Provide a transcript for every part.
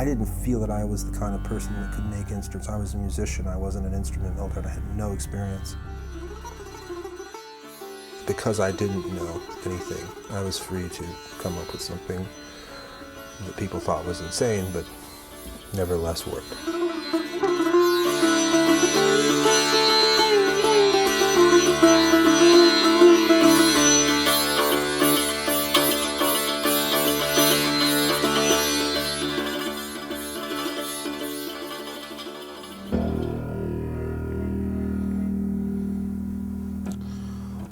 I didn't feel that I was the kind of person that could make instruments. I was a musician, I wasn't an instrument builder, and I had no experience. Because I didn't know anything, I was free to come up with something that people thought was insane, but nevertheless worked.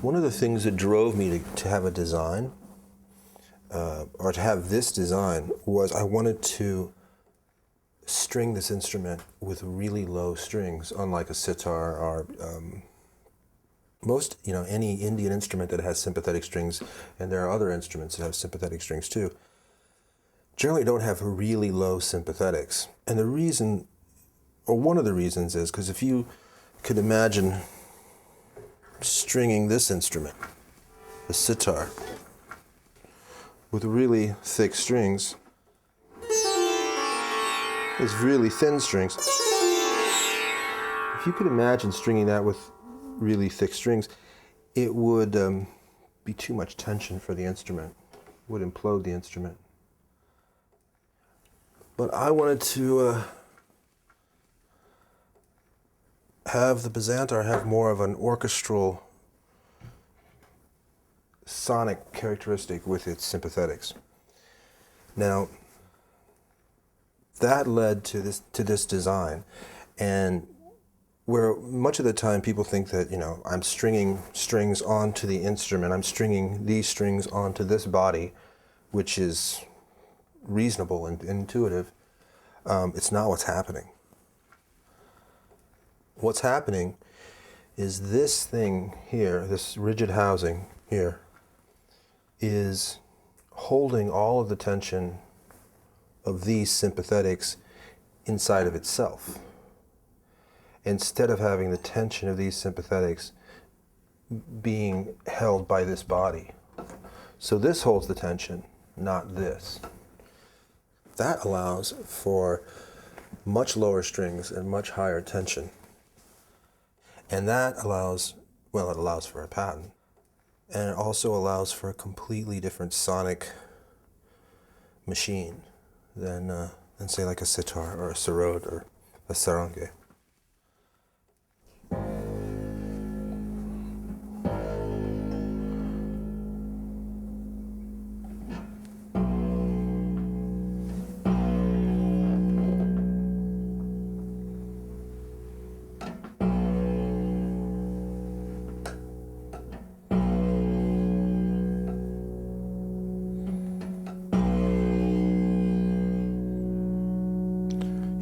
One of the things that drove me to have a design, or to have this design, was I wanted to string this instrument with really low strings, unlike a sitar or most, any Indian instrument that has sympathetic strings, and there are other instruments that have sympathetic strings too, generally don't have really low sympathetics. And the reason, or one of the reasons, is because if you could imagine stringing this instrument, the sitar, with really thick strings, it's really thin strings. If you could imagine stringing that with really thick strings, it would be too much tension for the instrument. It would implode the instrument. But I wanted to have the Bazantar have more of an orchestral sonic characteristic with its sympathetics. Now, that led to this design, and where much of the time people think that, I'm stringing strings onto the instrument, I'm stringing these strings onto this body, which is reasonable and intuitive, it's not what's happening. What's happening is this thing here, this rigid housing here, is holding all of the tension of these sympathetics inside of itself, instead of having the tension of these sympathetics being held by this body. So this holds the tension, not this. That allows for much lower strings and much higher tension. And that allows, it allows for a pattern. And it also allows for a completely different sonic machine than say like a sitar or a sarod or a sarangi.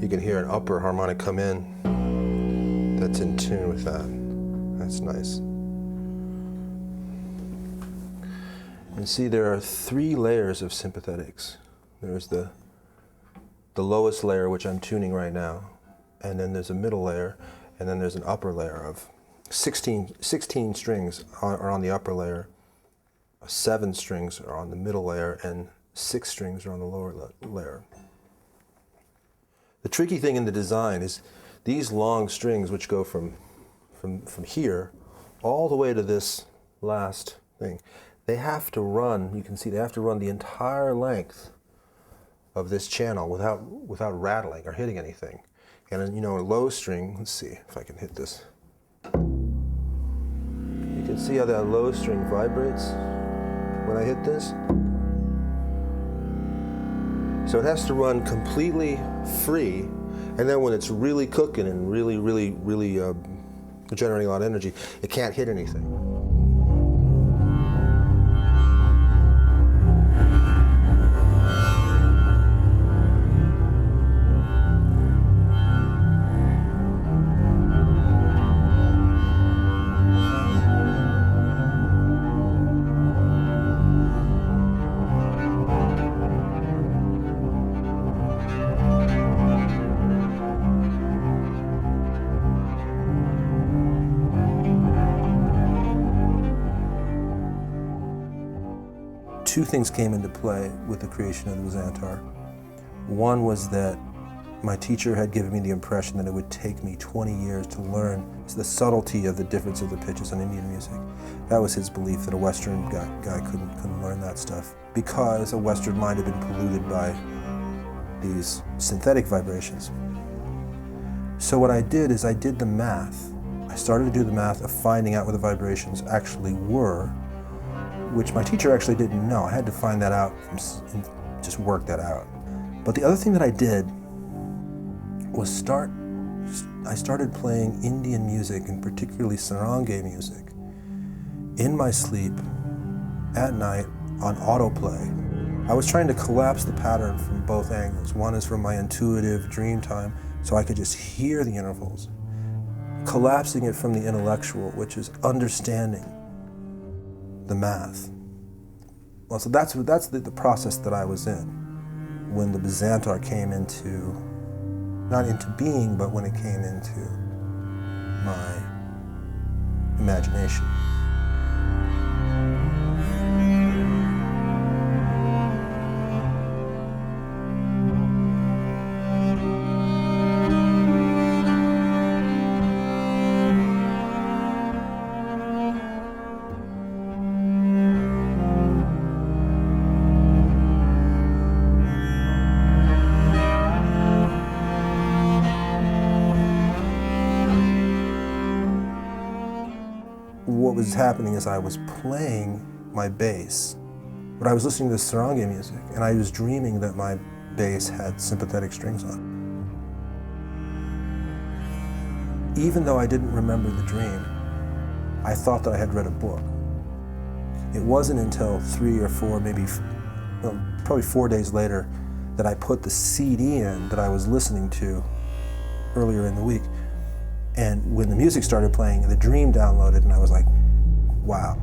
You can hear an upper harmonic come in that's in tune with that. That's nice. And see, there are 3 layers of sympathetics. There's the lowest layer, which I'm tuning right now, and then there's a middle layer, and then there's an upper layer of 16 strings are on the upper layer, 7 strings are on the middle layer, and 6 strings are on the lower layer. The tricky thing in the design is these long strings, which go from here all the way to this last thing, they have to run, you can see they have to run the entire length of this channel without rattling or hitting anything. And then, a low string, let's see if I can hit this. You can see how that low string vibrates when I hit this. So it has to run completely free, and then when it's really cooking and really generating a lot of energy, it can't hit anything. Two things came into play with the creation of the Bazantar. One was that my teacher had given me the impression that it would take me 20 years to learn the subtlety of the difference of the pitches on Indian music. That was his belief, that a Western guy couldn't learn that stuff because a Western mind had been polluted by these synthetic vibrations. So what I did is I did the math. I started to do the math of finding out what the vibrations actually were, which my teacher actually didn't know. I had to find that out and just work that out. But the other thing that I did was I started playing Indian music, and particularly sarangi music, in my sleep at night on autoplay. I was trying to collapse the pattern from both angles. One is from my intuitive dream time, so I could just hear the intervals. Collapsing it from the intellectual, which is understanding the math. Well, so that's the process that I was in when the Bazantar came into, not into being, but when it came into my imagination. What was happening is I was playing my bass, but I was listening to sarangi music, and I was dreaming that my bass had sympathetic strings on it. Even though I didn't remember the dream, I thought that I had read a book. It wasn't until 3 or 4, probably 4 days later, that I put the CD in that I was listening to earlier in the week. And when the music started playing, the dream downloaded, and I was like, wow.